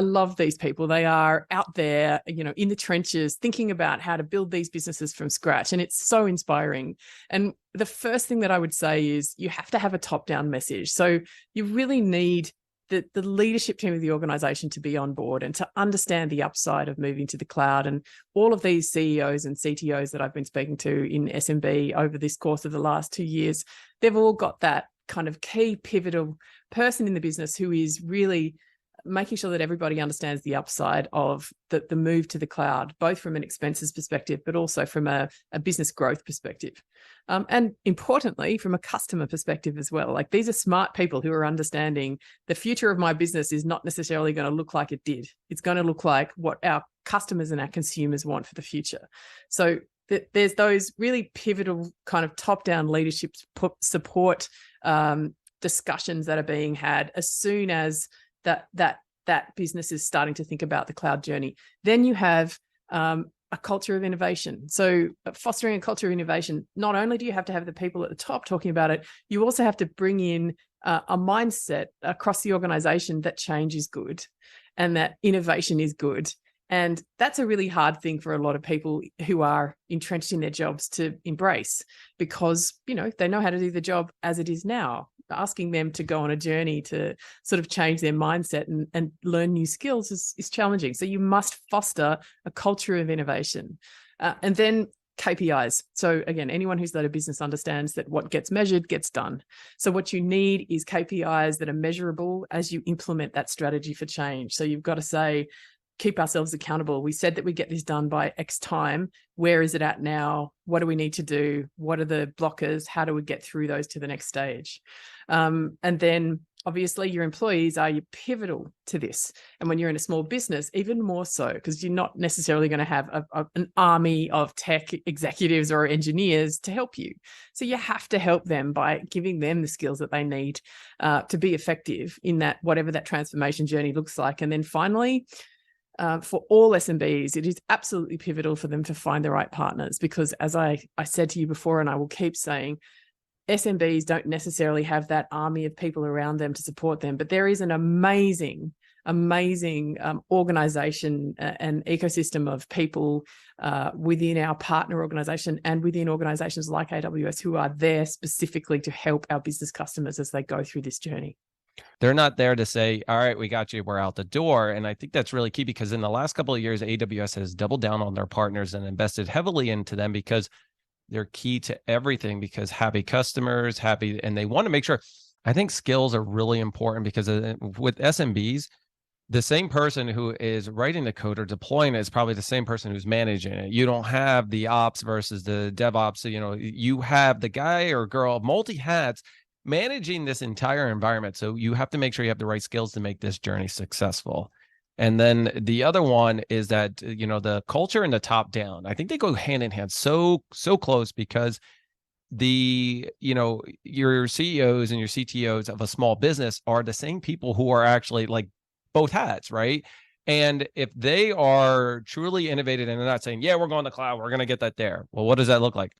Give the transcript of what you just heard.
love these people. They are out there, in the trenches, thinking about how to build these businesses from scratch. And it's so inspiring. And the first thing that I would say is you have to have a top-down message. So you really need the leadership team of the organization to be on board and to understand the upside of moving to the cloud. And all of these CEOs and CTOs that I've been speaking to in SMB over this course of the last 2 years, they've all got that kind of key pivotal person in the business who is really making sure that everybody understands the upside of the move to the cloud, both from an expenses perspective, but also from a business growth perspective. And importantly, from a customer perspective as well. Like, these are smart people who are understanding the future of my business is not necessarily going to look like it did. It's going to look like what our customers and our consumers want for the future. So there's those really pivotal kind of top-down leadership support discussions that are being had as soon as that business is starting to think about the cloud journey. Then you have a culture of innovation. So fostering a culture of innovation, not only do you have to have the people at the top talking about it, you also have to bring in a mindset across the organization that change is good and that innovation is good. And that's a really hard thing for a lot of people who are entrenched in their jobs to embrace, because, they know how to do the job as it is now. Asking them to go on a journey to sort of change their mindset and learn new skills is challenging. So you must foster a culture of innovation. And then KPIs. So again, anyone who's led a business understands that what gets measured gets done. So what you need is KPIs that are measurable as you implement that strategy for change. So you've got to say, keep ourselves accountable. We said that we get this done by X time. Where is it at now? What do we need to do? What are the blockers? How do we get through those to the next stage? And then obviously your employees are pivotal to this. And when you're in a small business, even more so, because you're not necessarily going to have an army of tech executives or engineers to help you. So you have to help them by giving them the skills that they need to be effective in that, whatever that transformation journey looks like. And then finally, for all SMBs, it is absolutely pivotal for them to find the right partners, because as I said to you before, and I will keep saying, SMBs don't necessarily have that army of people around them to support them, but there is an amazing organization and ecosystem of people within our partner organization and within organizations like AWS who are there specifically to help our business customers as they go through this journey. They're not there to say, all right, we got you, we're out the door. And I think that's really key, because in the last couple of years, AWS has doubled down on their partners and invested heavily into them, because they're key to everything, because happy customers, and they want to make sure, I think skills are really important, because with SMBs, the same person who is writing the code or deploying it is probably the same person who's managing it. You don't have the ops versus the DevOps. So, you have the guy or girl, multi hats, managing this entire environment. So you have to make sure you have the right skills to make this journey successful. And then the other one is that, the culture and the top down, I think they go hand in hand so close, because your CEOs and your CTOs of a small business are the same people who are actually like both hats, right? And if they are truly innovative and they're not saying, yeah, we're going to cloud, we're going to get that there. Well, what does that look like?